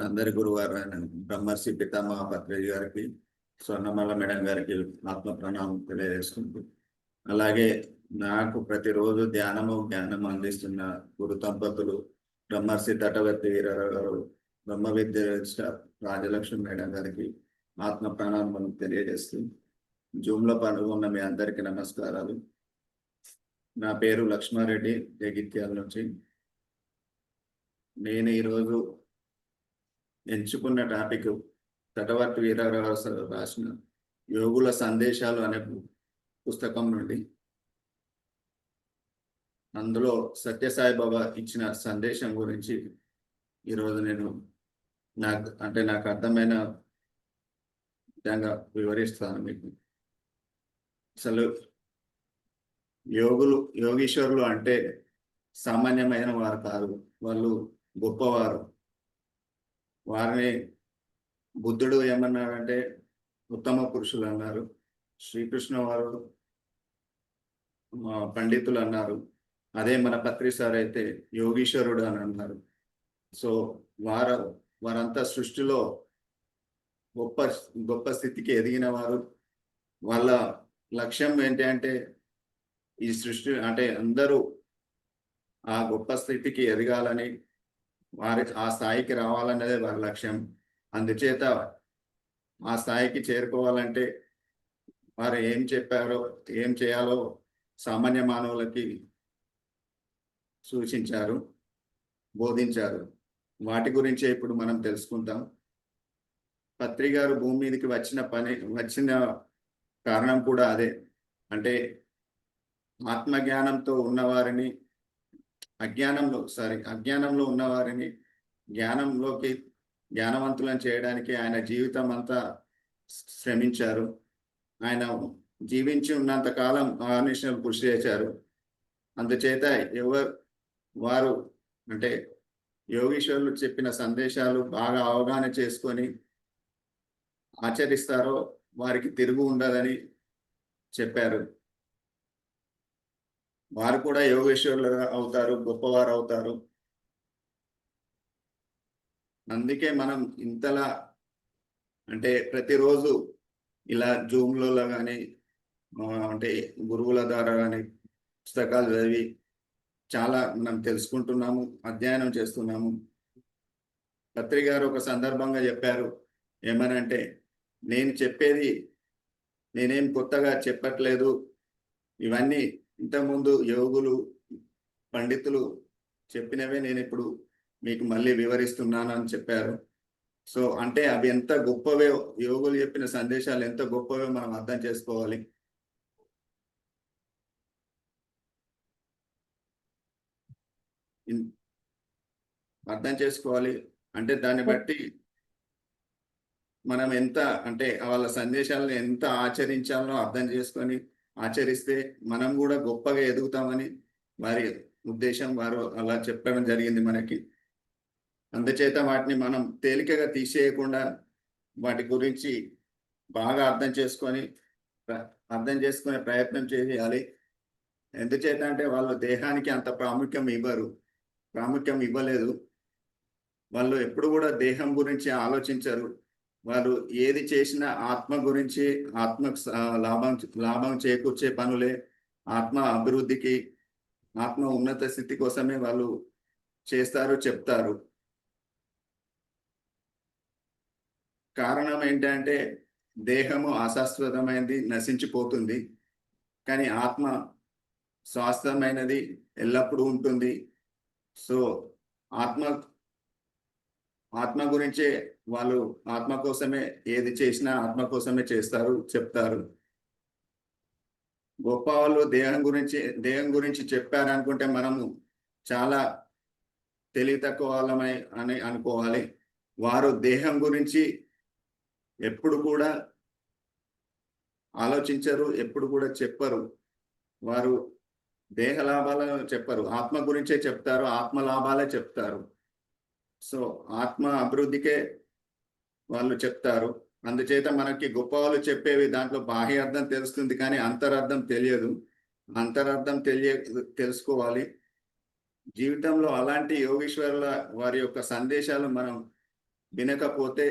మనందరి గురువారు బ్రహ్మర్షి పితామహ పత్రిజీ గారికి, స్వర్ణమాల మేడం గారికి ఆత్మ ప్రణామం తెలియజేసుకుంటూ, అలాగే నాకు ప్రతిరోజు ధ్యానము జ్ఞానం అందిస్తున్న గురు దంపతులు బ్రహ్మర్షి తటవర్తి వీరరావు గారు, బ్రహ్మ విద్య రాజలక్ష్మి మేడం గారికి ఆత్మ ప్రణామం తెలియజేస్తూ, జూమ్లో పాల్గొన్న మీ అందరికీ నమస్కారాలు. నా పేరు లక్ష్మారెడ్డి, జగిత్యాల నుంచి. నేను ఈరోజు ఎంచుకున్న టాపిక్ తటవర్తి వీరరావు రాసిన యోగుల సందేశాలు అనే పుస్తకం నుండి, అందులో సత్యసాయి బాబా ఇచ్చిన సందేశం గురించి ఈరోజు నేను నాకు అర్థమైన విధంగా వివరిస్తాను మీకు. అసలు యోగీశ్వరులు అంటే సామాన్యమైన వారు కాదు, వాళ్ళు గొప్పవారు. వారిని బుద్ధుడు ఏమన్నారంటే ఉత్తమ పురుషులు అన్నారు, శ్రీకృష్ణ వారు పండితులు అన్నారు, అదే మన పత్రి సార్ అయితే యోగీశ్వరుడు అని అన్నారు. సో వారంతా సృష్టిలో గొప్ప గొప్ప స్థితికి ఎదిగిన వారు. వాళ్ళ లక్ష్యం ఏంటి అంటే ఈ సృష్టి అంటే అందరూ ఆ గొప్ప స్థితికి ఎదగాలని, ఆ స్థాయికి రావాలన్నదే వారి లక్ష్యం. అందుచేత ఆ స్థాయికి చేరుకోవాలంటే వారు ఏం చెప్పారో, ఏం చేయాలో సామాన్య మానవులకి సూచించారు, బోధించారు. వాటి గురించే ఇప్పుడు మనం తెలుసుకుంటాం. పత్రి గారు భూమి మీదకి వచ్చిన కారణం కూడా అదే. అంటే ఆత్మజ్ఞానంతో ఉన్నవారిని అజ్ఞానంలో ఉన్నవారిని జ్ఞానవంతులను చేయడానికి ఆయన జీవితం అంతా శ్రమించారు. ఆయన జీవించి ఉన్నంత కాలం అహర్నిశలు కృషి చేశారు. అందుచేత వారు అంటే యోగీశ్వరులు చెప్పిన సందేశాలు బాగా అవగాహన చేసుకొని ఆచరిస్తారో వారికి తిరుగు ఉండదని చెప్పారు. వారు కూడా యోగేశ్వరులు అవుతారు, గొప్పవారు అవుతారు. అందుకే మనం ఇంతలా అంటే ప్రతిరోజు ఇలా జూమ్లలో కానీ అంటే గురువుల ద్వారా కానీ పుస్తకాలు చదివి చాలా మనం తెలుసుకుంటున్నాము, అధ్యయనం చేస్తున్నాము. పత్రి గారు ఒక సందర్భంగా చెప్పారు ఏమనంటే, నేను చెప్పేది నేనేం కొత్తగా చెప్పట్లేదు, ఇవన్నీ ఇంతకుముందు యోగులు పండితులు చెప్పినవే నేను ఇప్పుడు మీకు మళ్ళీ వివరిస్తున్నాను అని చెప్పారు. సో అంటే అవి ఎంత గొప్పవో, యోగులు చెప్పిన సందేశాలు ఎంత గొప్పవో మనం అర్థం చేసుకోవాలి. అంటే దాన్ని బట్టి మనం ఎంత అంటే వాళ్ళ సందేశాలను ఎంత ఆచరించాలో అర్థం చేసుకొని ఆచరిస్తే మనం కూడా గొప్పగా ఎదుగుతామని వారి ఉద్దేశం. వారు అలా చెప్పడం జరిగింది మనకి. అందుచేత వాటిని మనం తేలికగా తీసేయకుండా వాటి గురించి బాగా అర్థం చేసుకునే ప్రయత్నం చేయాలి. ఎందుచేత అంటే వాళ్ళు దేహానికి అంత ప్రాముఖ్యం ఇవ్వలేదు. వాళ్ళు ఎప్పుడు కూడా దేహం గురించి ఆలోచించరు. వారు ఏది చేసినా ఆత్మ గురించి, ఆత్మకు లాభం చేకూర్చే పనులే, ఆత్మ అభివృద్ధికి, ఆత్మ ఉన్నత స్థితి కోసమే వాళ్ళు చేస్తారు, చెప్తారు. కారణం ఏంటంటే దేహము అశాశ్వతమైనది, నశించిపోతుంది. కానీ ఆత్మ శాశ్వతమైనది, ఎల్లప్పుడూ ఉంటుంది. సో ఆత్మ గురించే వాళ్ళు, ఆత్మ కోసమే ఏది చేసినా ఆత్మ కోసమే చేస్తారు, చెప్తారు. గొప్ప వాళ్ళు దేహం గురించి చెప్పారనుకుంటే మనము చాలా తెలివి తక్కువ వాళ్ళమై అని అనుకోవాలి. వారు దేహం గురించి ఎప్పుడు కూడా ఆలోచించరు, ఎప్పుడు కూడా చెప్పరు. వారు దేహ లాభాలను చెప్పరు, ఆత్మ గురించే చెప్తారు, ఆత్మ లాభాలే చెప్తారు. సో ఆత్మ అభివృద్ధికే వాళ్ళు చెప్తారు. అందుచేత మనకి గొప్ప వాళ్ళు చెప్పేవి దాంట్లో బాహ్య అర్థం తెలుస్తుంది, కానీ అంతరార్థం తెలియదు. అంతరార్థం తెలుసుకోవాలి. జీవితంలో అలాంటి యోగీశ్వరుల వారి యొక్క సందేశాలు మనం వినకపోతే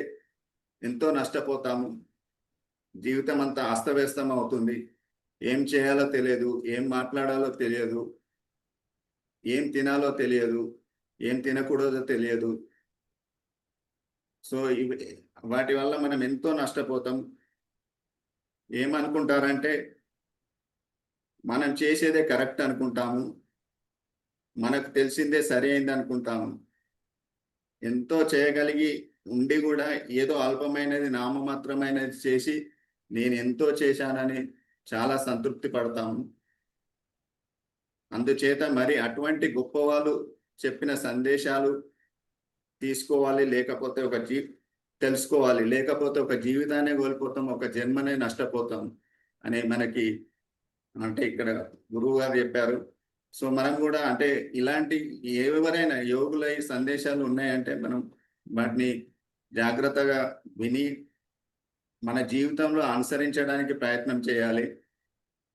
ఎంతో నష్టపోతాము. జీవితం అంతా అస్తవ్యస్తం అవుతుంది. ఏం చేయాలో తెలియదు, ఏం మాట్లాడాలో తెలియదు, ఏం తినాలో తెలియదు, ఏం తినకూడదో తెలియదు. సో వాటి వల్ల మనం ఎంతో నష్టపోతాం. ఏమనుకుంటారంటే మనం చేసేదే కరెక్ట్ అనుకుంటాము, మనకు తెలిసిందే సరి అయింది అనుకుంటాము. ఎంతో చేయగలిగి ఉండి కూడా ఏదో అల్పమైనది, నామమాత్రమైనది చేసి నేను ఎంతో చేశానని చాలా సంతృప్తి పడతాము. అందుచేత మరి అటువంటి గొప్పవాళ్ళు చెప్పిన సందేశాలు తీసుకోవాలి, లేకపోతే తెలుసుకోవాలి, లేకపోతే ఒక జీవితాన్ని కోల్పోతాం, ఒక జన్మనే నష్టపోతాం అని మనకి అంటే ఇక్కడ గురువు గారు చెప్పారు. సో మనం కూడా అంటే ఇలాంటి ఎవరైనా యోగుల ఈ సందేశాలు ఉన్నాయంటే మనం వాటిని జాగ్రత్తగా విని మన జీవితంలో అనుసరించడానికి ప్రయత్నం చేయాలి.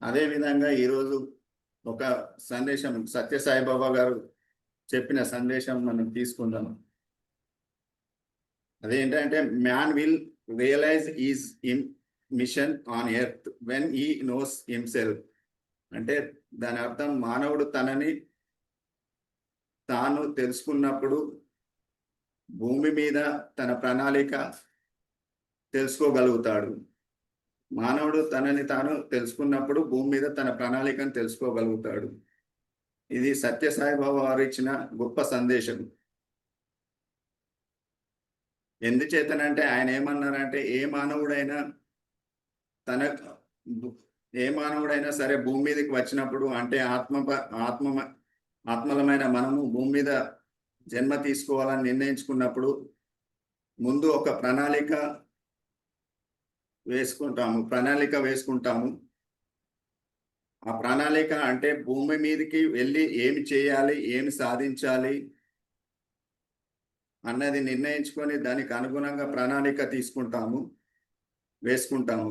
అదేవిధంగా ఈరోజు ఒక సందేశం సత్యసాయిబాబా గారు చెప్పిన సందేశం మనం తీసుకుందాం. అదేంటంటే man will realise is in mission on earth when he knows himself. అంటే దాని అర్థం మానవుడు తనని తాను తెలుసుకున్నప్పుడు భూమి మీద తన ప్రణాళిక తెలుసుకోగలుగుతాడు. మానవుడు తనని తాను తెలుసుకున్నప్పుడు భూమి మీద తన ప్రణాళికను తెలుసుకోగలుగుతాడు. ఇది సత్యసాయిబాబా వారు ఇచ్చిన గొప్ప సందేశం. ఎందుచేతనంటే ఆయన ఏమన్నారంటే ఏ మానవుడైనా సరే భూమి మీదకి వచ్చినప్పుడు అంటే ఆత్మలమైన మనము భూమి మీద జన్మ తీసుకోవాలని నిర్ణయించుకున్నప్పుడు ముందు ఒక ప్రణాళిక వేసుకుంటాము. ఆ ప్రణాళిక అంటే భూమి మీదకి వెళ్ళి ఏమి చేయాలి, ఏమి సాధించాలి అన్నది నిర్ణయించుకొని దానికి అనుగుణంగా ప్రణాళిక వేసుకుంటాము.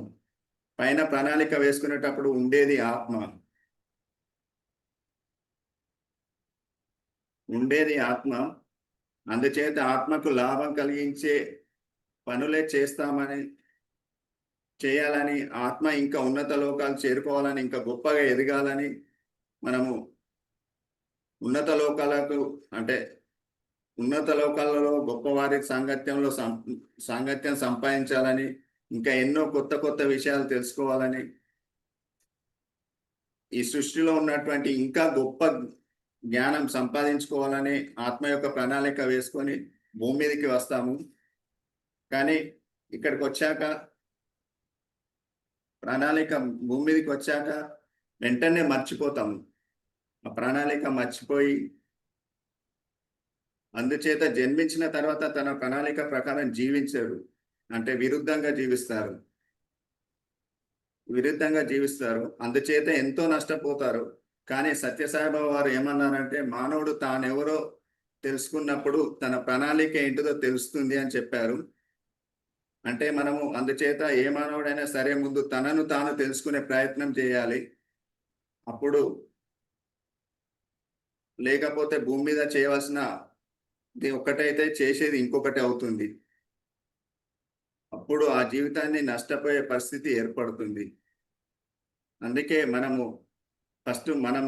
పైన ప్రణాళిక వేసుకునేటప్పుడు ఉండేది ఆత్మ. అందుచేత ఆత్మకు లాభం కలిగించే పనులే చేయాలని, ఆత్మ ఇంకా ఉన్నత లోకాలు చేరుకోవాలని, ఇంకా గొప్పగా ఎదగాలని, మనము ఉన్నత లోకాలలో గొప్పవారి సాంగత్యం సంపాదించాలని, ఇంకా ఎన్నో కొత్త విషయాలు తెలుసుకోవాలని, ఈ సృష్టిలో ఉన్నటువంటి ఇంకా గొప్ప జ్ఞానం సంపాదించుకోవాలని ఆత్మ యొక్క ప్రణాళిక వేసుకొని భూమి మీదకి వస్తాము. కానీ ఇక్కడికి వచ్చాక భూమి మీదకి వచ్చాక వెంటనే మర్చిపోతాము. ఆ ప్రణాళిక మర్చిపోయి అందుచేత జన్మించిన తర్వాత తన ప్రణాళిక ప్రకారం జీవించరు, అంటే విరుద్ధంగా జీవిస్తారు. అందుచేత ఎంతో నష్టపోతారు. కానీ సత్యసాయిబాబా వారు ఏమన్నారంటే మానవుడు తానెవరో తెలుసుకున్నప్పుడు తన ప్రణాళిక ఏంటిదో తెలుస్తుంది అని చెప్పారు. అంటే మనము అందుచేత ఏ మానవుడైనా సరే ముందు తనను తాను తెలుసుకునే ప్రయత్నం చేయాలి. అప్పుడు లేకపోతే భూమి మీద చేయవలసిన ఒక్కటైతే చేసేది ఇంకొకటి అవుతుంది. అప్పుడు ఆ జీవితాన్ని నష్టపోయే పరిస్థితి ఏర్పడుతుంది. అందుకే మనము ఫస్ట్ మనం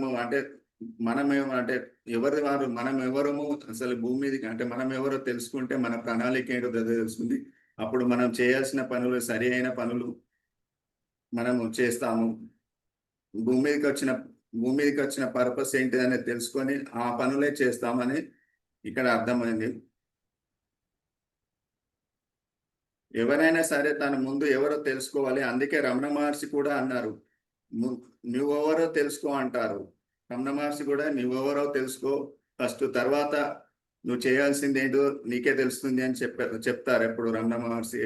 ఎవరము అసలు భూమి మీదకి అంటే మనం ఎవరో తెలుసుకుంటే మన ప్రణాళిక ఏంటో తెలుస్తుంది. అప్పుడు మనం చేయాల్సిన పనులు సరి అయిన పనులు మనము చేస్తాము. భూమి మీదకి వచ్చిన పర్పస్ ఏంటిదనేది తెలుసుకొని ఆ పనులే చేస్తామని ఇక్కడ అర్థమైంది. ఎవరైనా సరే తన ముందు ఎవరో తెలుసుకోవాలి. అందుకే రమణ మహర్షి కూడా అన్నారు, నువ్వెవరో తెలుసుకో అంటారు. రమణ మహర్షి కూడా నువ్వెవరో తెలుసుకో ఫస్ట్, తర్వాత నువ్వు చేయాల్సింది ఏంటో నీకే తెలుస్తుంది అని చెప్తారు ఎప్పుడు రమణ మహర్షి.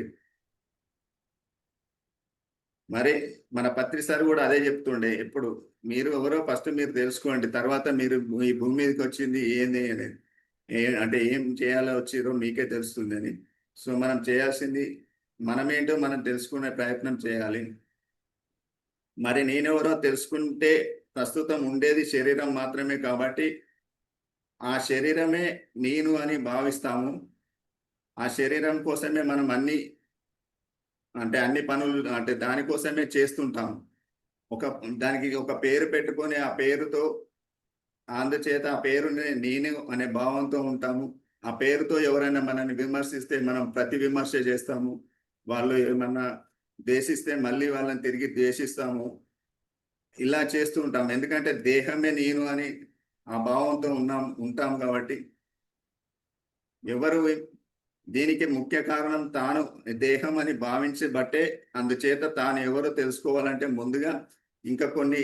మరి మన పత్రి సార్ కూడా అదే చెప్తుండే ఎప్పుడు, మీరు ఎవరో ఫస్ట్ మీరు తెలుసుకోండి, తర్వాత మీరు ఈ భూమి మీదకి వచ్చింది ఏంది అనేది అంటే ఏం చేయాలో వచ్చిరో మీకే తెలుస్తుంది అని. సో మనం చేయాల్సింది మనమేంటో మనం తెలుసుకునే ప్రయత్నం చేయాలి. మరి నేనెవరో తెలుసుకుంటే ప్రస్తుతం ఉండేది శరీరం మాత్రమే కాబట్టి ఆ శరీరమే నేను అని భావిస్తాము. ఆ శరీరం కోసమే మనం అన్ని పనులు అంటే దానికోసమే చేస్తుంటాం. దానికి ఒక పేరు పెట్టుకొని ఆ పేరుతో అందుచేత ఆ పేరుని నేను అనే భావంతో ఉంటాము. ఆ పేరుతో ఎవరైనా మనల్ని విమర్శిస్తే మనం ప్రతి విమర్శ చేస్తాము. వాళ్ళు ఏమన్నా ద్వేషిస్తే మళ్ళీ వాళ్ళని తిరిగి ద్వేషిస్తాము. ఇలా చేస్తూ ఉంటాం. ఎందుకంటే దేహమే నేను అని ఆ భావంతో ఉంటాం కాబట్టి ఎవరు దీనికి ముఖ్య కారణం తాను దేహం అని భావించబట్టే అందుచేత తాను ఎవరో తెలుసుకోవాలంటే ముందుగా ఇంకా కొన్ని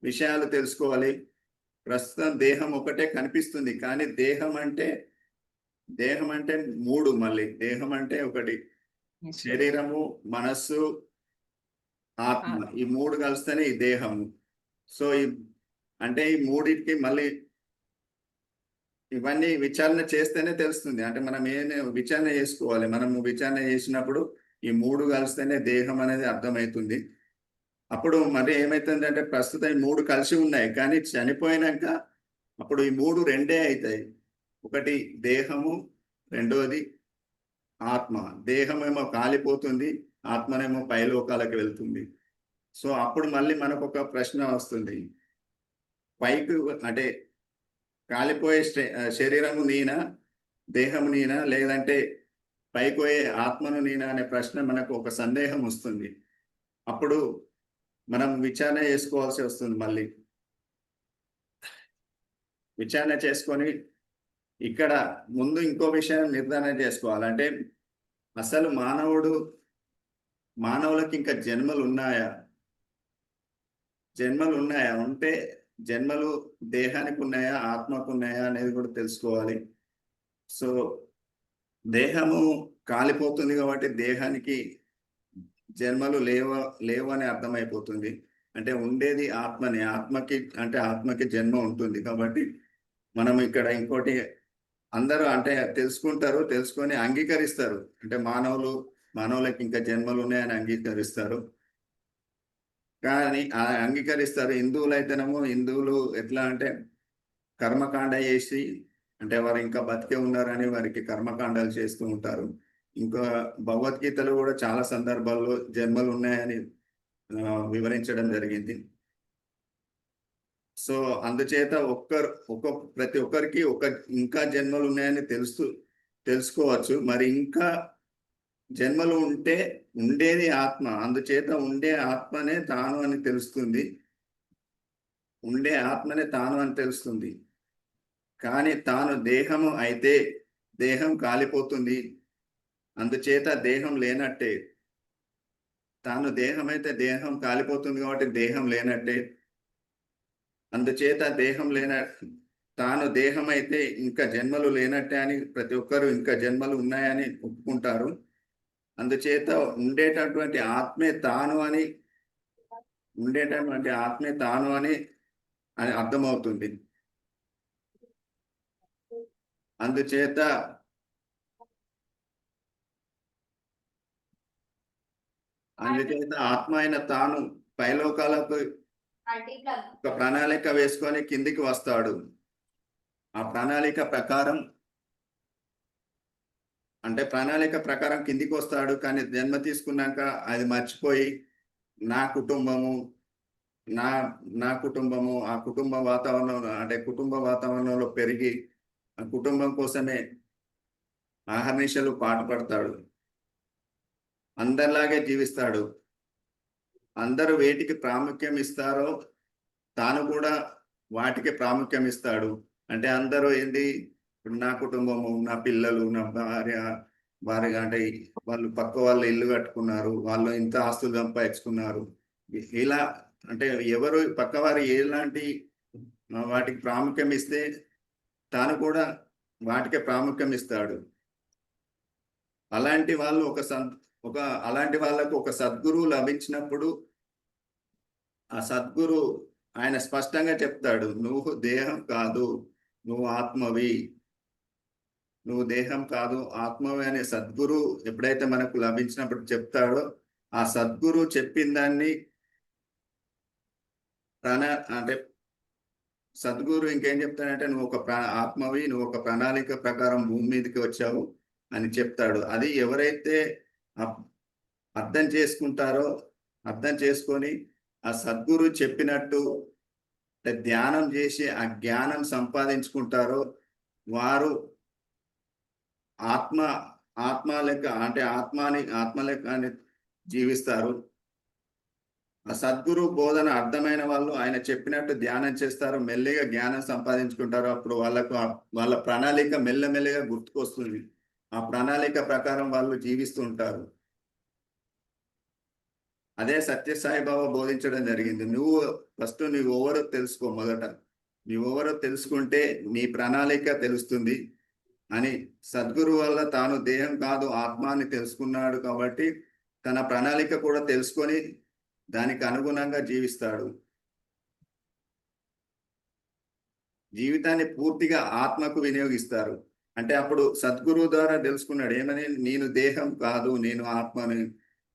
విషయాలు తెలుసుకోవాలి. ప్రస్తుతం దేహం ఒకటే కనిపిస్తుంది. కానీ దేహం అంటే 3 మళ్ళీ. దేహం అంటే ఒకటి Yes. శరీరము, మనస్సు, ఆత్మ. ఈ 3 కలిస్తేనే ఈ దేహము. సో, అంటే ఈ మూడిటికి మళ్ళీ ఇవన్నీ విచారణ చేస్తేనే తెలుస్తుంది. అంటే మనం విచారణ చేసుకోవాలి. మనము విచారణ చేసినప్పుడు ఈ 3 కలిస్తేనే దేహం అనేది అర్థమైతుంది. అప్పుడు మరి ఏమైతుందంటే ప్రస్తుతం ఈ 3 కలిసి ఉన్నాయి. కానీ చనిపోయినాక అప్పుడు ఈ 3 రెండే అయితాయి. ఒకటి దేహము, రెండోది ఆత్మ. దేహమేమో కాలిపోతుంది. ఆత్మనేమో పైలోకాలకు వెళ్తుంది. సో, అప్పుడు మళ్ళీ మనకొక ప్రశ్న వస్తుంది. పైకి అంటే కాలిపోయే శరీరము నేనా? దేహము నేనా? లేదంటే పైపోయే ఆత్మను నేనా? అనే ప్రశ్న మనకు ఒక సందేహం వస్తుంది. అప్పుడు మనం విచారణ చేసుకోవాల్సి వస్తుంది మళ్ళీ. విచారణ చేసుకొని ఇక్కడ ముందు ఇంకో విషయం నిర్ధారణ చేసుకోవాలి. అంటే అసలు మానవులకి ఇంకా జన్మలున్నాయా? జన్మలున్నాయా? ఉంటే జన్మలు దేహానికి ఉన్నాయా? ఆత్మకు ఉన్నాయా? అనేది కూడా తెలుసుకోవాలి. సో, దేహము కాలిపోతుంది కాబట్టి దేహానికి జన్మలు లేవు అని అర్థమైపోతుంది. అంటే ఉండేది ఆత్మనే. ఆత్మకి జన్మ ఉంటుంది. కాబట్టి మనం ఇక్కడ ఇంకోటి అందరూ అంటే తెలుసుకుంటారు. తెలుసుకొని అంగీకరిస్తారు. అంటే మానవులకి ఇంకా జన్మలు ఉన్నాయని అంగీకరిస్తారు. కానీ అంగీకరిస్తారు. హిందువులు ఎట్లా అంటే కర్మకాండ చేసి అంటే వారు ఇంకా బతికే ఉన్నారని వారికి కర్మకాండాలు చేస్తూ ఉంటారు. ఇంకా భగవద్గీతలో కూడా చాలా సందర్భాల్లో జన్మలు ఉన్నాయని వివరించడం జరిగింది. సో, అందుచేత ప్రతి ఒక్కరికి ఇంకా జన్మలు ఉన్నాయని తెలుసుకోవచ్చు. మరి ఇంకా జన్మలు ఉంటే ఉండేది ఆత్మ. అందుచేత ఉండే ఆత్మనే తాను అని తెలుస్తుంది. ఉండే ఆత్మనే తాను అని తెలుస్తుంది. కానీ తాను దేహము అయితే దేహం కాలిపోతుంది. అందుచేత దేహం లేనట్టే. తాను దేహమైతే దేహం కాలిపోతుంది కాబట్టి దేహం లేనట్టే. అందుచేత తాను దేహమైతే ఇంకా జన్మలు లేనట్టే అని ప్రతి ఒక్కరు ఇంకా జన్మలు ఉన్నాయని ఒప్పుకుంటారు. అందుచేత ఉండేటటువంటి ఆత్మే తాను అని అర్థమవుతుంది. అందుచేత ఆత్మ అయిన తాను పైలోకాలకు ఒక ప్రణాళిక వేసుకొని కిందికి వస్తాడు. ఆ ప్రణాళిక ప్రకారం కిందికి వస్తాడు. కానీ జన్మ తీసుకున్నాక అది మర్చిపోయి నా కుటుంబము ఆ కుటుంబ వాతావరణంలో పెరిగి ఆ కుటుంబం కోసమే అహర్నిశలు పాటుపడతాడు. అందరిలాగే జీవిస్తాడు. అందరూ వేటికి ప్రాముఖ్యం ఇస్తారో తాను కూడా వాటికి ప్రాముఖ్యం ఇస్తాడు. అంటే అందరూ ఇప్పుడు నా కుటుంబము, నా పిల్లలు, నా భార్య అంటే వాళ్ళు పక్క వాళ్ళు ఇల్లు కట్టుకున్నారు. వాళ్ళు ఇంత ఆస్తులు సంపాదించుకున్నారు. ఇలా అంటే ఎవరు పక్కవారు ఎలాంటి వాటికి ప్రాముఖ్యం ఇస్తే తాను కూడా వాటికే ప్రాముఖ్యం ఇస్తాడు. అలాంటి వాళ్ళకు ఒక సద్గురువు లభించినప్పుడు ఆ సద్గురు ఆయన స్పష్టంగా చెప్తాడు, నువ్వు దేహం కాదు, నువ్వు ఆత్మవి. నువ్వు దేహం కాదు, ఆత్మవి అనే సద్గురు ఎప్పుడైతే మనకు లభించినప్పుడు చెప్తాడో ఆ సద్గురు చెప్పిన దాన్ని అంటే సద్గురు ఇంకేం చెప్తాడంటే నువ్వు ఒక ఆత్మవి, నువ్వు ఒక ప్రణాళిక ప్రకారం భూమి మీదకి వచ్చావు. అని చెప్తాడు. అది ఎవరైతే అర్థం చేసుకుంటారో, అర్థం చేసుకొని ఆ సద్గురు చెప్పినట్టు ధ్యానం చేసి ఆ జ్ఞానం సంపాదించుకుంటారో వారు ఆత్మ ఆత్మ లెక్క అంటే ఆత్మ లెక్క అని జీవిస్తారు. ఆ సద్గురు బోధన అర్థమైన వాళ్ళు ఆయన చెప్పినట్టు ధ్యానం చేస్తారు, మెల్లిగా జ్ఞానం సంపాదించుకుంటారు. అప్పుడు వాళ్ళ ప్రణాళిక మెల్లమెల్లిగా గుర్తుకొస్తుంది. ఆ ప్రణాళిక ప్రకారం వాళ్ళు జీవిస్తూ ఉంటారు. అదే సత్యసాయి బాబా బోధించడం జరిగింది. ఫస్ట్ నువ్వెవరో తెలుసుకో మొదట. నువ్వెవరో తెలుసుకుంటే నీ ప్రణాళిక తెలుస్తుంది అని. సద్గురు వల్ల తాను దేహం కాదు ఆత్మ అని తెలుసుకున్నాడు కాబట్టి తన ప్రణాళిక కూడా తెలుసుకొని దానికి అనుగుణంగా జీవిస్తాడు. జీవితాన్ని పూర్తిగా ఆత్మకు వినియోగిస్తారు. అంటే అప్పుడు సద్గురువు ద్వారా తెలుసుకున్నాడు ఏమని, నేను దేహం కాదు నేను ఆత్మని.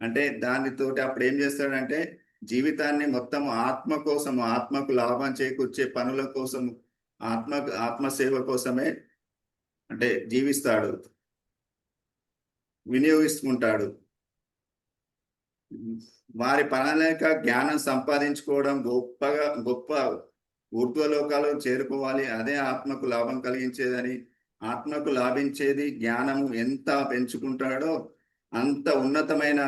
అంటే దానితోటి అప్పుడు ఏం చేస్తాడంటే జీవితాన్ని మొత్తం ఆత్మ కోసం, ఆత్మకు లాభం చేకూర్చే పనుల కోసం, ఆత్మసేవ కోసమే అంటే జీవిస్తాడు, వినియోగిస్తుంటాడు. వారి ప్రణాళిక జ్ఞానం సంపాదించుకోవడం గొప్ప ఊర్ధ్వలోకాలు చేరుకోవాలి, అదే ఆత్మకు లాభం కలిగించేదని. ఆత్మకు లాభించేది జ్ఞానము ఎంత పెంచుకుంటాడో అంత ఉన్నతమైన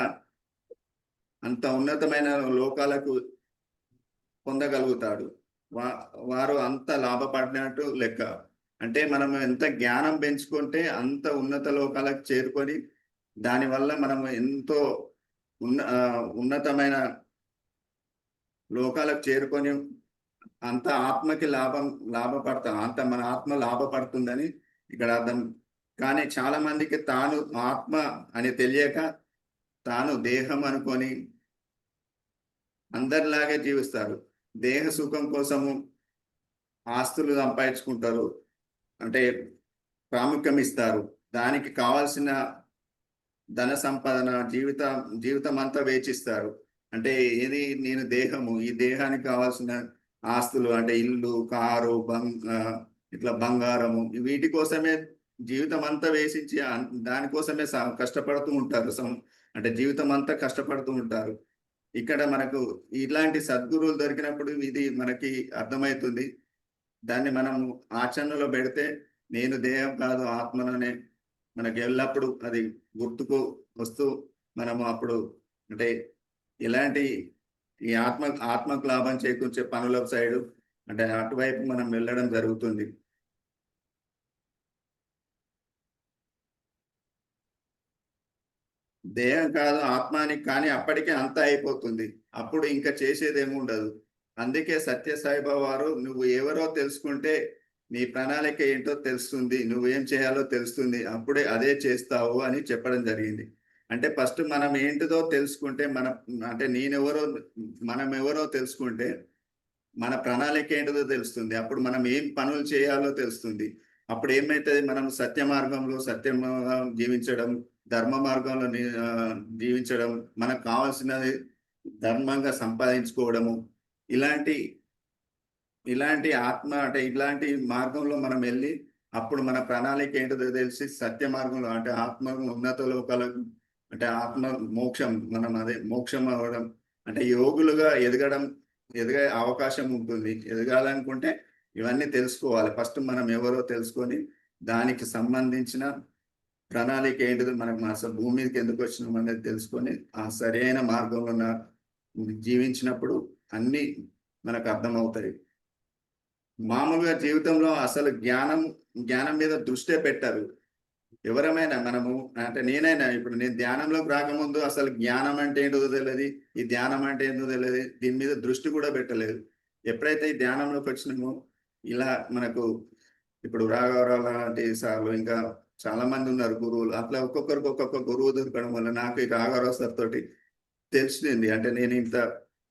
అంత ఉన్నతమైన లోకాలకు పొందగలుగుతాడు. వారు అంత లాభపడినట్టు లెక్క. అంటే మనం ఎంత జ్ఞానం పెంచుకుంటే అంత ఉన్నత లోకాలకు చేరుకొని దానివల్ల మనం ఎంతో ఉన్నతమైన లోకాలకు చేరుకొని అంత ఆత్మకి లాభపడతాం, అంత మన ఆత్మ లాభపడుతుందని ఇక్కడ అర్థం. కానీ చాలా మందికి తాను ఆత్మ అని తెలియక తాను దేహం అనుకొని అందరిలాగే జీవిస్తారు. దేహ సుఖం కోసము ఆస్తులు సంపాదించుకుంటారు, అంటే ప్రాముఖ్యం ఇస్తారు. దానికి కావాల్సిన ధన సంపాదన జీవితం అంతా వేచిస్తారు. అంటే ఏది, నేను దేహము, ఈ దేహానికి కావాల్సిన ఆస్తులు అంటే ఇల్లు, కారు, ఇట్లా బంగారము, వీటి కోసమే జీవితం అంతా వేసించి దానికోసమే కష్టపడుతూ ఉంటారు. అంటే జీవితం అంతా కష్టపడుతూ ఉంటారు. ఇక్కడ మనకు ఇలాంటి సద్గురువులు దొరికినప్పుడు ఇది మనకి అర్థమవుతుంది. దాన్ని మనం ఆచరణలో పెడితే నేను దేహం కాదు ఆత్మననే మనకి ఎల్లప్పుడూ అది గుర్తుకు వస్తూ మనము అప్పుడు అంటే ఇలాంటి ఈ ఆత్మకు లాభం చేకూర్చే పనుల సైడు అంటే అటువైపు మనం వెళ్ళడం జరుగుతుంది. దేహం కాదు ఆత్మానికి, కానీ అప్పటికే అంతా అయిపోతుంది. అప్పుడు ఇంకా చేసేది ఏముండదు. అందుకే సత్యసాయిబాబా వారు నువ్వు ఎవరో తెలుసుకుంటే నీ ప్రణాళిక ఏంటో తెలుస్తుంది, నువ్వేం చేయాలో తెలుస్తుంది, అప్పుడే అదే చేస్తావు అని చెప్పడం జరిగింది. అంటే ఫస్ట్ మనం ఏంటిదో తెలుసుకుంటే అంటే మనం ఎవరో తెలుసుకుంటే మన ప్రణాళిక ఏంటిదో తెలుస్తుంది. అప్పుడు మనం ఏం పనులు చేయాలో తెలుస్తుంది. అప్పుడు ఏమైతుంది, మనం సత్య మార్గంలో సత్యంగా జీవించడం, ధర్మ మార్గంలో జీవించడం, మనకు కావాల్సినది ధర్మంగా సంపాదించుకోవడము, ఇలాంటి ఇలాంటి ఆత్మ అంటే ఇలాంటి మార్గంలో మనం వెళ్ళి అప్పుడు మన ప్రణాళిక ఏంటిదో తెలిసి సత్య మార్గంలో అంటే ఆత్మ ఉన్నత లోకాలకు అంటే ఆత్మ మోక్షం, మనం అదే మోక్షం అవ్వడం అంటే యోగులుగా ఎదిగే అవకాశం ఉంటుంది. ఎదగాలనుకుంటే ఇవన్నీ తెలుసుకోవాలి. ఫస్ట్ మనం ఎవరో తెలుసుకొని దానికి సంబంధించిన ప్రణాళిక ఏంటిదో, మనకు అసలు భూమి మీదకి ఎందుకు వచ్చినాం అనేది తెలుసుకొని ఆ సరైన మార్గంలో జీవించినప్పుడు అన్నీ మనకు అర్థమవుతాయి. మామూలుగా జీవితంలో అసలు జ్ఞానం మీద దృష్టే పెట్టరు ఎవరమైనా. మనము అంటే నేనైనా ఇప్పుడు నేను ధ్యానంలోకి రాకముందు అసలు జ్ఞానం అంటే ఏంటో తెలియదు, ఈ ధ్యానం అంటే ఏంటో తెలియదు, దీని మీద దృష్టి కూడా పెట్టలేదు. ఎప్పుడైతే ఈ ధ్యానంలోకి వచ్చినామో ఇలా మనకు ఇప్పుడు రాఘవరావు లాంటి సార్లు ఇంకా చాలా మంది ఉన్నారు గురువులు, అట్లా ఒక్కొక్కరికి ఒక్కొక్క గురువు దొరకడం వల్ల నాకు ఈ రాఘవరావు సార్ తోటి తెలిసింది. అంటే నేను ఇంత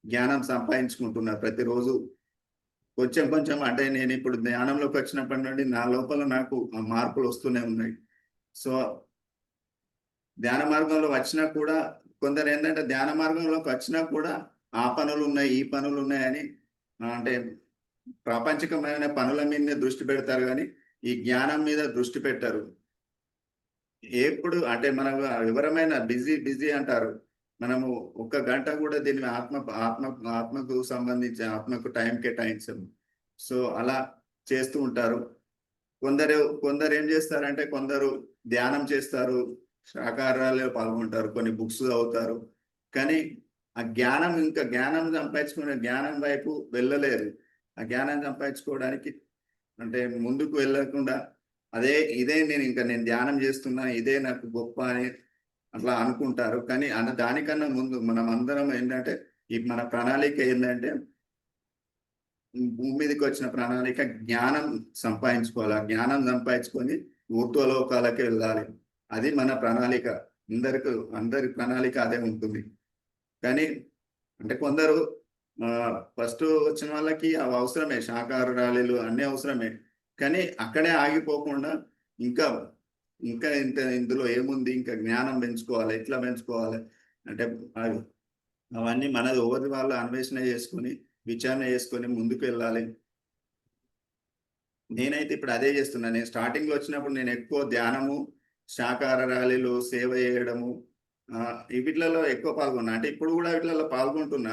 జ్ఞానం సంపాదించుకుంటున్నా ప్రతిరోజు కొంచెం కొంచెం. అంటే నేను ఇప్పుడు ధ్యానంలోకి వచ్చినప్పటి నుండి నా లోపల నాకు ఆ మార్పులు వస్తూనే ఉన్నాయి. సో ధ్యాన మార్గంలో వచ్చినా కూడా కొందరు ఏంటంటే ధ్యాన మార్గంలోకి వచ్చినా కూడా ఆ పనులు ఉన్నాయి, ఈ పనులు ఉన్నాయని అంటే ప్రాపంచికమైన పనుల మీదనే దృష్టి పెడతారు కానీ ఈ జ్ఞానం మీద దృష్టి పెట్టరు. ఎప్పుడు అంటే మనం ఎవరమైనా బిజీ బిజీ అంటారు. మనము ఒక్క గంట కూడా దీన్ని ఆత్మకు సంబంధించి ఆత్మకు టైం కేటాయించము. సో, అలా చేస్తూ ఉంటారు. కొందరు కొందరు ఏం చేస్తారంటే కొందరు ధ్యానం చేస్తారు. శాకాహారాల్లో పాల్గొంటారు. కొన్ని బుక్స్ చదువుతారు. కానీ ఆ జ్ఞానం ఇంకా జ్ఞానం సంపాదించుకునే జ్ఞానం వైపు వెళ్ళలేరు. ఆ జ్ఞానం సంపాదించుకోవడానికి అంటే ముందుకు వెళ్ళకుండా నేను ధ్యానం చేస్తున్నా. ఇదే నాకు గొప్ప అని అట్లా అనుకుంటారు. కానీ దానికన్నా ముందు మనం అందరం ఏంటంటే మన ప్రణాళిక ఏందంటే భూమి మీదకి వచ్చిన ప్రణాళిక జ్ఞానం సంపాదించుకోవాలి. ఆ జ్ఞానం సంపాదించుకొని ఊర్ధ్వలోకాలకి వెళ్ళాలి. అది మన ప్రణాళిక. అందరి ప్రణాళిక అదే ఉంటుంది. కానీ అంటే కొందరు ఫస్ట్ వచ్చిన వాళ్ళకి అవి అవసరమే. శాకాహార ర్యాలీలు అన్నీ అవసరమే. కానీ అక్కడే ఆగిపోకుండా ఇంకా, ఇంకా ఇందులో ఏముంది? ఇంకా జ్ఞానం పెంచుకోవాలి. ఎట్లా పెంచుకోవాలి? అంటే అవి అవన్నీ మనది ఎవరిది వాళ్ళు అన్వేషణ చేసుకొని, విచారణ చేసుకొని ముందుకెళ్ళాలి. నేనైతే ఇప్పుడు అదే చేస్తున్నా. నేను స్టార్టింగ్‌లో వచ్చినప్పుడు నేను ఎక్కువ ధ్యానము, శాకాహార ర్యాలీలు, సేవ చేయడము వీటిలలో ఎక్కువ పాల్గొన్నా. అంటే ఇప్పుడు కూడా వీటిలలో పాల్గొంటున్నా.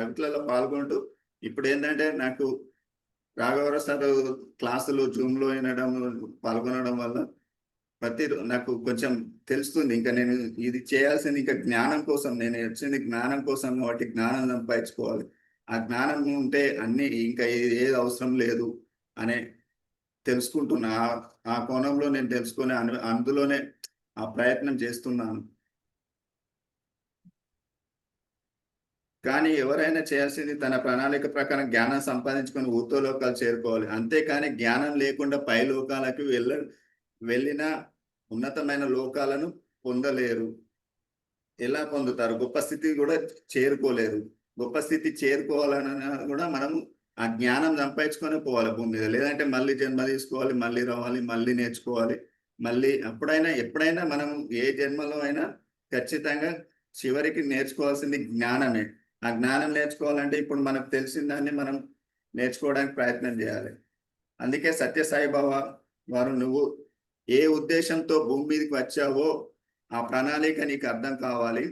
వీటిలలో పాల్గొంటూ ఇప్పుడేంటంటే నాకు రాఘవరావు సార్ క్లాసులు జూమ్‌లో వినడం, పాల్గొనడం వల్ల నాకు కొంచెం తెలుస్తుంది. ఇంకా నేను ఇది చేయాల్సింది ఇంకా జ్ఞానం కోసం. నేను వచ్చింది జ్ఞానం కోసం కాబట్టి జ్ఞానం సంపాదించుకోవాలి. ఆ జ్ఞానం ఉంటే అన్నీ ఇంకా ఏది అవసరం లేదు అనే తెలుసుకుంటున్నా. ఆ కోణంలో నేను తెలుసుకొని అందులోనే ఆ ప్రయత్నం చేస్తున్నాను. కానీ ఎవరైనా చేయాల్సింది తన ప్రణాళిక ప్రకారం జ్ఞానం సంపాదించుకొని ఊర్ధ్వలోకాలు చేరుకోవాలి. అంతేకాని జ్ఞానం లేకుండా పై లోకాలకు వెళ్ళిన ఉన్నతమైన లోకాలను పొందలేరు. ఎలా పొందుతారు? గొప్ప స్థితి కూడా చేరుకోలేరు. గొప్ప స్థితి చేరుకోవాలనన్నా కూడా మనము ఆ జ్ఞానం సంపాదించుకొనే పోవాలి భూమి మీద. లేదంటే మళ్ళీ జన్మ తీసుకోవాలి, మళ్ళీ రావాలి, మళ్ళీ నేర్చుకోవాలి. మళ్ళీ ఎప్పుడైనా మనం ఏ జన్మలో అయినా ఖచ్చితంగా చివరికి నేర్చుకోవాల్సింది జ్ఞానమే. ఆ జ్ఞానం నేర్చుకోవాలంటే ఇప్పుడు మనకు తెలిసిన దాన్ని మనం నేర్చుకోవడానికి ప్రయత్నం చేయాలి. అందుకే సత్యసాయి బాబా వారు నువ్వు ఏ ఉద్దేశంతో భూమి మీదకి వచ్చావో ఆ ప్రణాళిక నీకు అర్థం కావాలి.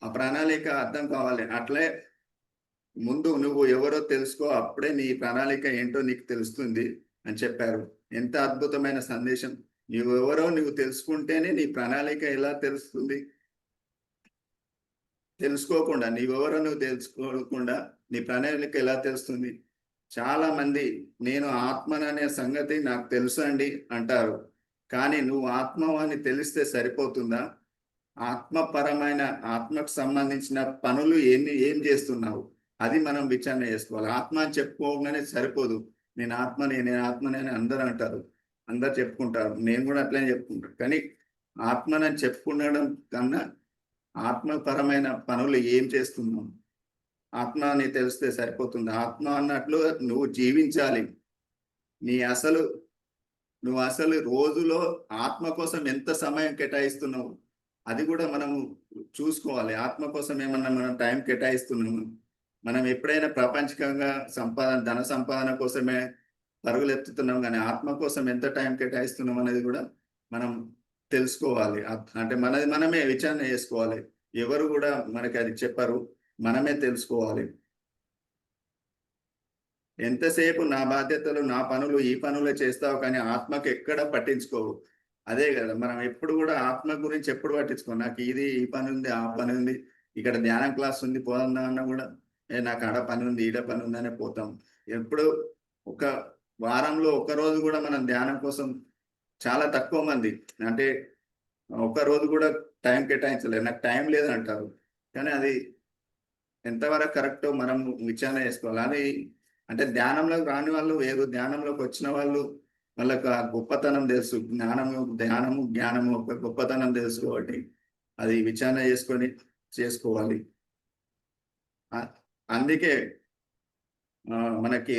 ఆ ప్రణాళిక అర్థం కావాలి. అట్లే ముందు నువ్వు ఎవరో తెలుసుకో. అప్పుడే నీ ప్రణాళిక ఏంటో నీకు తెలుస్తుంది అని చెప్పారు. ఎంత అద్భుతమైన సందేశం. నువ్వు తెలుసుకుంటేనే నీ ప్రణాళిక ఎలా తెలుస్తుంది? నువ్వు తెలుసుకోకుండా నీ ప్రణాళిక ఎలా తెలుస్తుంది? చాలా మంది నేను ఆత్మననే సంగతి నాకు తెలుసండి అంటారు. కానీ నువ్వు ఆత్మవని తెలిస్తే సరిపోతుందా? ఆత్మపరమైన ఆత్మకు సంబంధించిన పనులు ఏం చేస్తున్నావు? అది మనం విచారణ చేసుకోవాలి. ఆత్మ అని చెప్పుకోగానే సరిపోదు. నేను ఆత్మని అని అందరూ అంటారు. అందరూ చెప్పుకుంటారు. నేను కూడా అట్లనే చెప్పుకుంటాను. కానీ ఆత్మనని చెప్పుకునడం కన్నా ఆత్మపరమైన పనులు ఏం చేస్తున్నావు? ఆత్మ అని తెలిస్తే సరిపోతుంది. ఆత్మ అన్నట్లు నువ్వు జీవించాలి. నీ అసలు నువ్వు రోజులో ఆత్మ కోసం ఎంత సమయం కేటాయిస్తున్నావు? అది కూడా మనము చూసుకోవాలి. ఆత్మ కోసం ఏమన్నా మనం టైం కేటాయిస్తున్నామా? మనం ఎప్పుడైనా ప్రాపంచికంగా ధన సంపాదన కోసమే పరుగులెత్తుతున్నాం గానీ, ఆత్మ కోసం ఎంత టైం కేటాయిస్తున్నాం అనేది కూడా మనం తెలుసుకోవాలి. అంటే మనది మనమే విచారణ చేసుకోవాలి. ఎవరు కూడా మనకి అది చెప్పరు. మనమే తెలుసుకోవాలి. ఎంతసేపు నా బాధ్యతలు, నా పనులు, ఈ పనులే చేస్తావు కానీ ఆత్మకి ఎక్కడ పట్టించుకోవు. అదే గదా! మనం ఎప్పుడు గూడా ఆత్మ గురించి ఎప్పుడు పట్టించుకోం. నాకు ఈ పనుంది, ఆ పనుంది, ఇక్కడ ధ్యానం క్లాస్ ఉంది పోదాం అన్నా గూడా, నాకు ఆడ పనుంది, ఈడ పనుంది అనే పోతాం. ఎప్పుడు ఒక వారంలో ఒక్కరోజు గూడా మనం ధ్యానం కోసం చాలా తక్కువ మంది అంటే ఒక్కరోజు గూడా టైం కేటాయించలేదు. నాకు టైం లేదంటారు. కానీ అది ఎంతవరకు కరెక్టో మనం విచారణ చేసుకోవాలి. అది అంటే ధ్యానంలోకి రాని వాళ్ళు వేరు. ధ్యానంలోకి వచ్చిన వాళ్ళు వాళ్ళకి ఆ గొప్పతనం తెలుసు. జ్ఞానము ఒక గొప్పతనం తెలుసు కాబట్టి అది విచారణ చేసుకోవాలి. అందుకే మనకి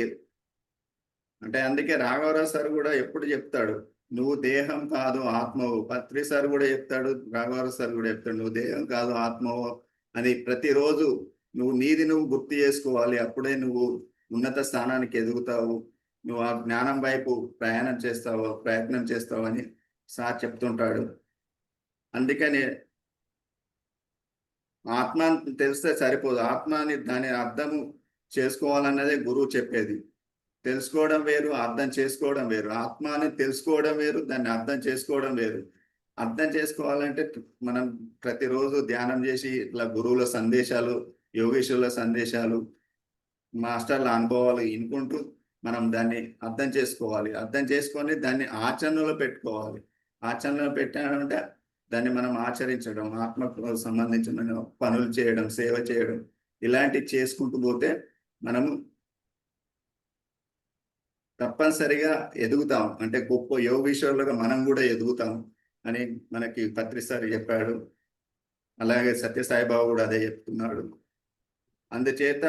అందుకే రాఘవరావు సార్ కూడా ఎప్పుడు చెప్తాడు, నువ్వు దేహం కాదు ఆత్మవు. పత్రి సార్ కూడా చెప్తాడు, రాఘవరావు సార్ కూడా చెప్తాడు, నువ్వు దేహం కాదు ఆత్మవు అని. ప్రతిరోజు నువ్వు గుర్తు చేసుకోవాలి. అప్పుడే నువ్వు ఉన్నత స్థానానికి ఎదుగుతావు. నువ్వు ఆ జ్ఞానం వైపు ప్రయత్నం చేస్తావు అని సార్ చెప్తుంటాడు. అందుకని ఆత్మ తెలిస్తే సరిపోదు, ఆత్మని దాని అర్థము చేసుకోవాలన్నదే గురువు చెప్పేది. తెలుసుకోవడం వేరు, అర్థం చేసుకోవడం వేరు. ఆత్మని తెలుసుకోవడం వేరు, దాన్ని అర్థం చేసుకోవడం వేరు. అర్థం చేసుకోవాలంటే మనం ప్రతిరోజు ధ్యానం చేసి ఇట్లా గురువుల సందేశాలు, యోగేశ్వరుల సందేశాలు, మాస్టర్ల అనుభవాలు వినుకుంటూ మనం దాన్ని అర్థం చేసుకోవాలి. అర్థం చేసుకొని దాన్ని ఆచరణలో పెట్టుకోవాలి. ఆచరణలో పెట్టామంటే దాన్ని మనం ఆచరించడం, ఆత్మకు సంబంధించిన పనులు చేయడం, సేవ చేయడం, ఇలాంటివి చేసుకుంటూ పోతే మనము తప్పనిసరిగా ఎదుగుతాం. అంటే గొప్ప యోగీశ్వరులుగా మనం కూడా ఎదుగుతాం అని మనకి పత్రిసారి చెప్పాడు. అలాగే సత్యసాయిబాబు కూడా అదే చెప్తున్నాడు. అందుచేత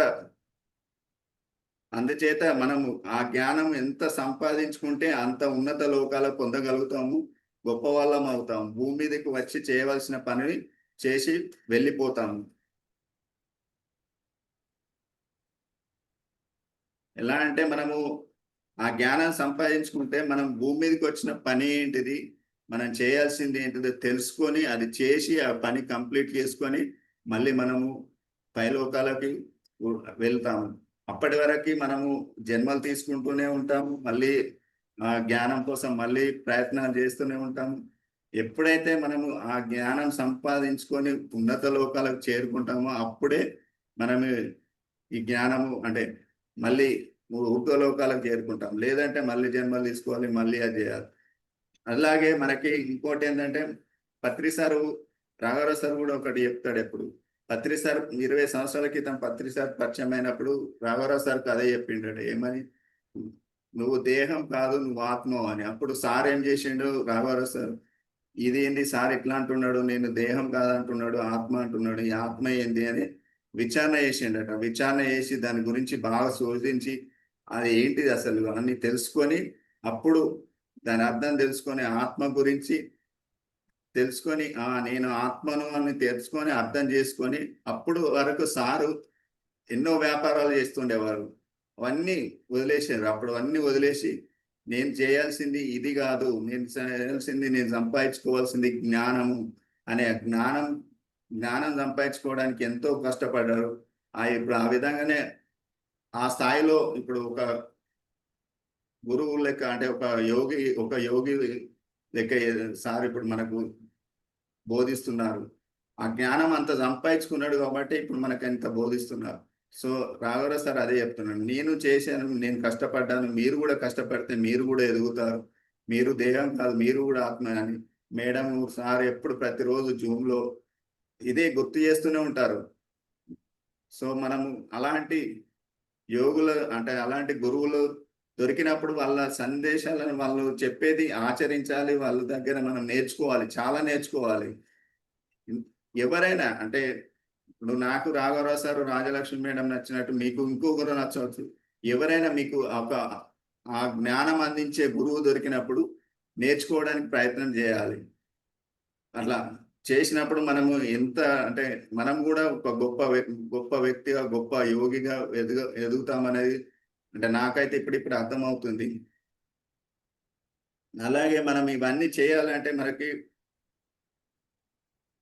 అందుచేత మనము ఆ జ్ఞానం ఎంత సంపాదించుకుంటే అంత ఉన్నత లోకాలు పొందగలుగుతాము, గొప్ప వాళ్ళం అవుతాం. భూమి మీదకి వచ్చి చేయవలసిన పని చేసి వెళ్ళిపోతాము. ఎలా అంటే మనము ఆ జ్ఞానం సంపాదించుకుంటే మనం భూమి మీదకి వచ్చిన పని ఏంటిది, మనం చేయాల్సింది ఏంటిదో తెలుసుకొని అది చేసి ఆ పని కంప్లీట్ చేసుకొని మళ్ళీ మనము పైలోకాలకి వెళ్తాము. అప్పటి వరకు మనము జన్మలు తీసుకుంటూనే ఉంటాము, మళ్ళీ జ్ఞానం కోసం మళ్ళీ ప్రయత్నాలు చేస్తూనే ఉంటాము. ఎప్పుడైతే మనము ఆ జ్ఞానం సంపాదించుకొని ఉన్నత లోకాలకు చేరుకుంటామో అప్పుడే మనము ఈ జ్ఞానము అంటే మళ్ళీ ఊర్ధ్వలోకాలకు చేరుకుంటాం. లేదంటే మళ్ళీ జన్మలు తీసుకోవాలి, మళ్ళీ అది చేయాలి. అలాగే మనకి ఇంకోటి ఏంటంటే పత్రి సారు, రాఘవరావు సార్ కూడా ఒకటి చెప్తాడు ఎప్పుడు. పత్రి సార్ 20 సంవత్సరాల క్రితం పత్రి సార్ పరిచయం అయినప్పుడు రాఘవరావు సార్కి అదే చెప్పిండాడు. ఏమని? నువ్వు దేహం కాదు, నువ్వు ఆత్మ అని. అప్పుడు సార్ ఏం చేసిండు రాఘవరావు సార్, ఇదేంటి సార్ ఇట్లా అంటున్నాడు, నేను దేహం కాదంటున్నాడు, ఆత్మ అంటున్నాడు, ఈ ఆత్మ ఏంది అని విచారణ చేసిండట. విచారణ చేసి దాని గురించి బాగా శోధించి అది ఏంటిది అసలు అన్ని తెలుసుకొని అప్పుడు దాని అర్థం తెలుసుకొని ఆత్మ గురించి తెలుసుకొని నేను ఆత్మను అని తెలుసుకొని అర్థం చేసుకొని అప్పుడు వరకు సారు ఎన్నో వ్యాపారాలు చేస్తుండేవారు. అవన్నీ వదిలేసారు. అప్పుడు అన్నీ వదిలేసి నేను చేయాల్సింది ఇది కాదు, నేను చేయాల్సింది, నేను సంపాదించుకోవాల్సింది జ్ఞానము అనే జ్ఞానం సంపాదించుకోవడానికి ఎంతో కష్టపడ్డారు. ఇప్పుడు ఆ విధంగానే ఆ స్థాయిలో ఇప్పుడు ఒక గురువు లెక్క అంటే ఒక యోగి లెక్క సార్ ఇప్పుడు మనకు బోధిస్తున్నారు. ఆ జ్ఞానం అంత సంపాదించుకున్నాడు కాబట్టి ఇప్పుడు మనకు ఎంత బోధిస్తున్నారు. సో రాఘవరావు సార్ అదే చెప్తున్నాను, నేను చేశాను, నేను కష్టపడ్డాను, మీరు కూడా కష్టపడితే మీరు కూడా ఎదుగుతారు, మీరు దేహం కాదు, మీరు కూడా ఆత్మ అని మేడం సార్ ఎప్పుడు ప్రతిరోజు జూమ్లో ఇదే గుర్తు చేస్తూనే ఉంటారు. సో మనము అలాంటి యోగుల అంటే అలాంటి గురువులు దొరికినప్పుడు వాళ్ళ సందేశాలను వాళ్ళు చెప్పేది ఆచరించాలి. వాళ్ళ దగ్గర మనం నేర్చుకోవాలి, చాలా నేర్చుకోవాలి. ఎవరైనా అంటే ఇప్పుడు నాకు రాఘవరావు సార్, రాజలక్ష్మి మేడం నచ్చినట్టు మీకు ఇంకొకరు నచ్చవచ్చు. ఎవరైనా మీకు ఆ జ్ఞానం అందించే గురువు దొరికినప్పుడు నేర్చుకోవడానికి ప్రయత్నం చేయాలి. అట్లా చేసినప్పుడు మనము ఎంత అంటే మనం కూడా ఒక గొప్ప వ్యక్తిగా, గొప్ప యోగిగా ఎదుగుతామనేది అంటే నాకైతే ఇప్పుడిప్పుడు అర్థమవుతుంది. అలాగే మనం ఇవన్నీ చేయాలంటే మనకి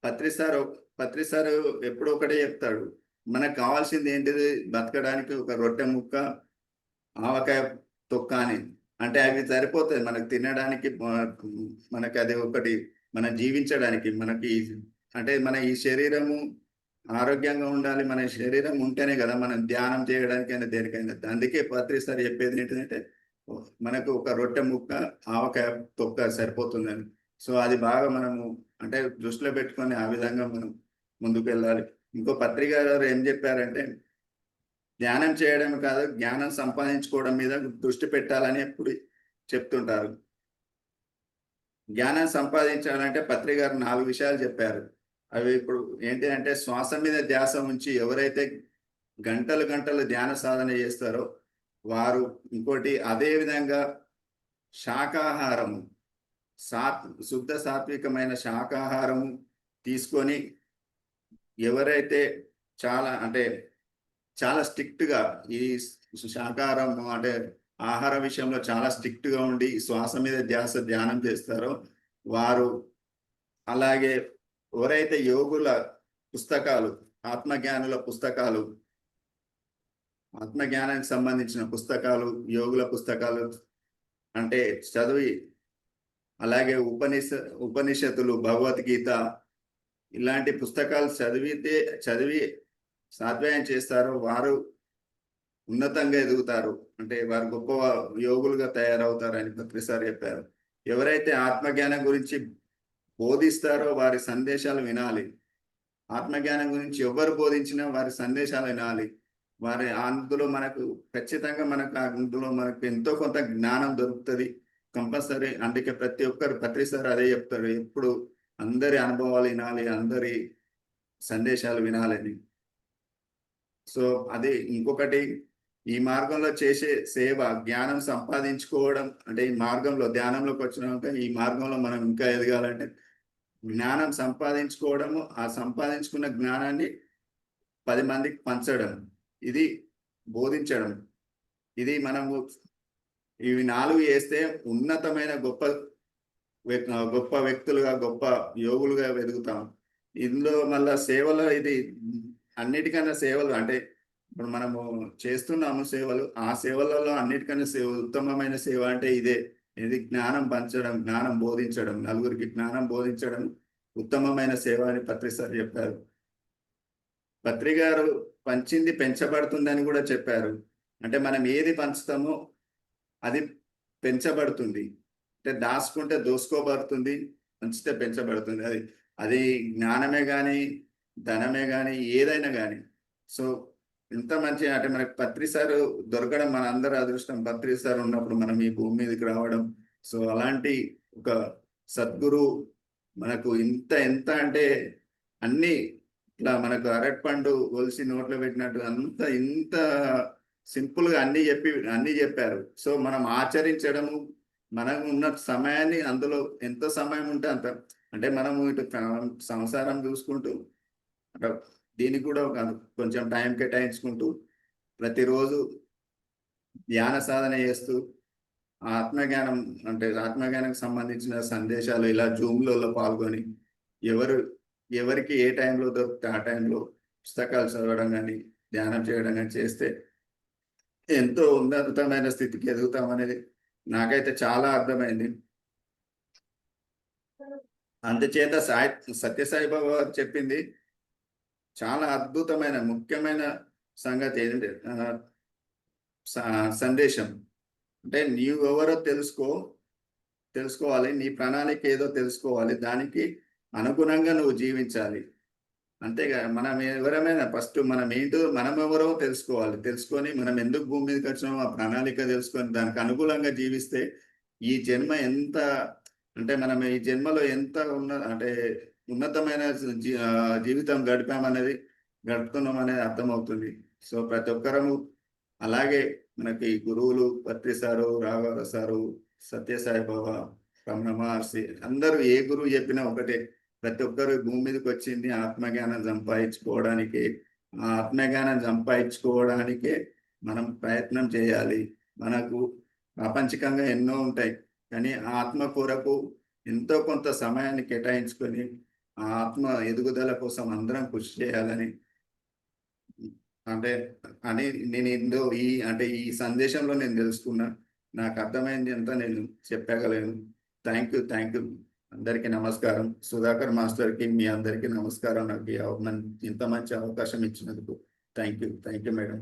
పత్రి సారు ఎప్పుడు ఒకటే చెప్తాడు, మనకు కావాల్సింది ఏంటిది, బతకడానికి ఒక రొట్టె ముక్క, ఆవకాయ తొక్క అని. అంటే అవి సరిపోతాయి మనకు తినడానికి, మనకి అది ఒకటి మనం జీవించడానికి. మనకి అంటే మన ఈ శరీరము ఆరోగ్యంగా ఉండాలి. మన శరీరం ఉంటేనే కదా మనం ధ్యానం చేయడానికైనా దేనికైనా. అందుకే పత్రి సార్ చెప్పేది ఏంటంటే మనకు ఒక రొట్టె ముక్క, ఆవకాయ తొక్క సరిపోతుందని. సో అది బాగా మనము అంటే దృష్టిలో పెట్టుకొని ఆ విధంగా మనం ముందుకు వెళ్ళాలి. ఇంకో పత్రిక గారు ఏం చెప్పారంటే ధ్యానం చేయడం కాదు, జ్ఞానం సంపాదించుకోవడం మీద దృష్టి పెట్టాలని ఎప్పుడు చెప్తుంటారు. జ్ఞానం సంపాదించాలంటే పత్రిక గారు 4 విషయాలు చెప్పారు. అవి ఇప్పుడు ఏంటి అంటే శ్వాస మీద ధ్యాస ఉంచి ఎవరైతే గంటలు గంటలు ధ్యాన సాధన చేస్తారో వారు, ఇంకోటి అదే విధంగా శాకాహారము, శుద్ధ సాత్వికమైన శాకాహారము తీసుకొని ఎవరైతే చాలా స్ట్రిక్ట్గా ఈ శాకాహారం అంటే ఆహార విషయంలో చాలా స్ట్రిక్ట్గా ఉండి శ్వాస మీద ధ్యానం చేస్తారో వారు అలాగే ఎవరైతే యోగుల పుస్తకాలు, ఆత్మజ్ఞానుల పుస్తకాలు, ఆత్మజ్ఞానానికి సంబంధించిన పుస్తకాలు, యోగుల పుస్తకాలు అంటే చదివి, అలాగే ఉపనిషత్తులు, భగవద్గీత ఇలాంటి పుస్తకాలు చదివి స్వాధ్యాయం చేస్తారో వారు ఉన్నతంగా ఎదుగుతారు. అంటే వారు గొప్ప యోగులుగా తయారవుతారని పత్రి సార్ చెప్పారు. ఎవరైతే ఆత్మజ్ఞానం గురించి బోధిస్తారో వారి సందేశాలు వినాలి. ఆత్మజ్ఞానం గురించి ఎవరు బోధించినా వారి సందేశాలు వినాలి. అందులో మనకు ఖచ్చితంగా అందులో మనకు ఎంతో కొంత జ్ఞానం దొరుకుతుంది కంపల్సరీ. అందుకే ప్రతి ఒక్కరు పత్రి సార్ అదే చెప్తారు, ఎప్పుడు అందరి అనుభవాలు వినాలి, అందరి సందేశాలు వినాలని. సో అది ఇంకొకటి, ఈ మార్గంలో చేసే సేవ, జ్ఞానం సంపాదించుకోవడం అంటే ఈ మార్గంలో ధ్యానంలోకి వచ్చినాక ఈ మార్గంలో మనం ఇంకా ఎదగాలంటే జ్ఞానం సంపాదించుకోవడము, ఆ సంపాదించుకున్న జ్ఞానాన్ని 10 మందికి పంచడం, ఇది బోధించడం, ఇది మనము ఇవి 4 చేస్తే ఉన్నతమైన గొప్ప వ్యక్తులుగా, గొప్ప యోగులుగా ఎదుగుతాం. ఇందులో మళ్ళా సేవలో ఇది అన్నిటికన్నా సేవలు అంటే ఇప్పుడు మనము చేస్తున్నాము సేవలు, ఆ సేవలలో అన్నిటికన్నా ఉత్తమమైన సేవ అంటే ఇదే. ఇది జ్ఞానం పంచడం, జ్ఞానం బోధించడం, నలుగురికి జ్ఞానం బోధించడం ఉత్తమమైన సేవ అని పత్రి సార్ చెప్పారు. పత్రి గారు పంచింది పెంచబడుతుందని కూడా చెప్పారు. అంటే మనం ఏది పంచుతామో అది పెంచబడుతుంది. అంటే దాచుకుంటే దోసుకోబడుతుంది, పంచితే పెంచబడుతుంది. అది జ్ఞానమే కానీ, ధనమే కానీ, ఏదైనా కానీ. సో ఇంత మంచి అంటే మనకి పత్రి సార్ దొరకడం మన అందరి అదృష్టం. పత్రి సార్ ఉన్నప్పుడు మనం ఈ భూమి మీదకి రావడం. సో అలాంటి ఒక సద్గురు మనకు ఎంత అంటే అన్ని ఇట్లా మనకు అరటిపండు ఒలిసి నోట్లో పెట్టినట్టు ఇంత సింపుల్ గా అన్ని చెప్పారు. సో మనం ఆచరించడము, మనకు ఉన్న సమయాన్ని అందులో ఎంత సమయం ఉంటే అంత, అంటే మనము ఇటు సంసారం చూసుకుంటూ దీనికి కూడా కొంచెం టైం కేటాయించుకుంటూ ప్రతిరోజు ధ్యాన సాధన చేస్తూ ఆత్మజ్ఞానానికి సంబంధించిన సందేశాలు ఇలా జూమ్లలో పాల్గొని ఎవరికి ఏ టైంలో దొరికితే ఆ టైంలో పుస్తకాలు చదవడం కానీ, ధ్యానం చేయడం కానీ చేస్తే ఎంతో ఉన్నతమైన స్థితికి ఎదుగుతామనేది నాకైతే చాలా అర్థమైంది. అందుచేత సత్యసాయిబాబా చెప్పింది చాలా అద్భుతమైన ముఖ్యమైన సంగతి ఏంటంటే సందేశం అంటే నీవెవరో తెలుసుకోవాలి, నీ ప్రణాళిక ఏదో తెలుసుకోవాలి, దానికి అనుగుణంగా నువ్వు జీవించాలి. అంతేగా మనం ఎవరమైనా ఫస్ట్ మనం ఎవరో తెలుసుకొని మనం ఎందుకు భూమి మీదకి వచ్చినామో ఆ ప్రణాళిక తెలుసుకొని దానికి అనుకూలంగా జీవిస్తే ఈ జన్మ ఎంత అంటే మనం ఈ జన్మలో ఎంత ఉన్నతమైన జీవితం గడుపుతున్నాం అనేది అర్థమవుతుంది. సో ప్రతి ఒక్కరము అలాగే మనకి గురువులు పత్రి సారు, రాఘవ సారు, సత్యసాయిబాబా, రమణ మహర్షి అందరూ ఏ గురువు చెప్పినా ఒకటే, ప్రతి ఒక్కరు భూమి మీదకి వచ్చింది ఆత్మజ్ఞానం సంపాదించుకోవడానికి. ఆ ఆత్మజ్ఞానం సంపాదించుకోవడానికే మనం ప్రయత్నం చేయాలి. మనకు ప్రాపంచికంగా ఎన్నో ఉంటాయి, కానీ ఆత్మ కొరకు ఎంతో కొంత సమయాన్ని కేటాయించుకొని ఆ ఆత్మ ఎదుగుదల కోసం అందరం కృషి చేయాలని నేను ఈ సందేశంలో నేను తెలుసుకున్నా. నాకు అర్థమైంది అంతా నేను చెప్పగలను. Thank you. అందరికీ నమస్కారం. సుధాకర్ మాస్టర్కి మీ అందరికీ నమస్కారం. నాకు ఇంత మంచి అవకాశం ఇచ్చినందుకు థ్యాంక్ యూ మేడం.